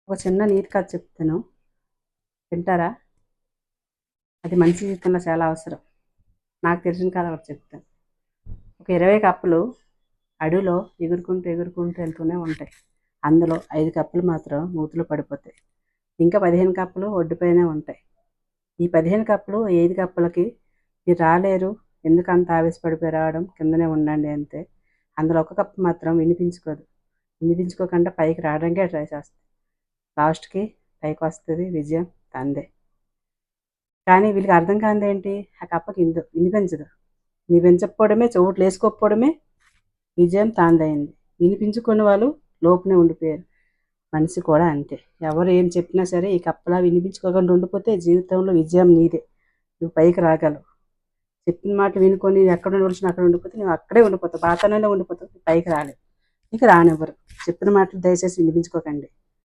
ఒక చిన్న నీతి కథ చెప్తాను, వింటారా? అది మనిషి జీవితంలో చాలా అవసరం. నాకు తెలిసిన కథ ఒకటి చెప్తాను. ఒక 20 కప్పలు అడవిలో ఎగురుకుంటూ ఎగురుకుంటూ వెళ్తూనే ఉంటాయి. అందులో 5 కప్పలు మాత్రం నూతిలో పడిపోతాయి. ఇంకా 15 కప్పలు ఒడ్డుపైనే ఉంటాయి. ఈ 15 కప్పలు 5 కప్పలకి మీరు రాలేరు, ఎందుకు అంత ఆవేశపడిపోయి రావడం, కిందనే ఉండండి అంతే. అందులో ఒక కప్పు మాత్రం వినిపించుకోకుండా పైకి రావడానికే ట్రై చేస్తుంది. లాస్ట్కి పైకి వస్తుంది, విజయం తందే. కానీ వీళ్ళకి అర్థం కానిది ఏంటి, ఆ కప్పకి వినిపించదు. వినిపించకపోవడమే, చోట్లు వేసుకోకపోవడమే విజయం తాందయింది. వినిపించుకున్న వాళ్ళు లోపునే ఉండిపోయారు. మనిషి కూడా అంతే. ఎవరు ఏం చెప్పినా సరే ఈ కప్పలా వినిపించుకోకుండా ఉండిపోతే జీవితంలో విజయం నీదే. నువ్వు పైకి రాగలవు. చెప్పిన మాట వినుకొని ఎక్కడ ఉండవలసిన అక్కడ ఉండిపోతే నువ్వు అక్కడే ఉండిపోతావు, పాతలోనే ఉండిపోతావు, పైకి రాలేవు. నీకు రానివ్వరు. చెప్పిన మాటలు దయచేసి వినిపించుకోకండి.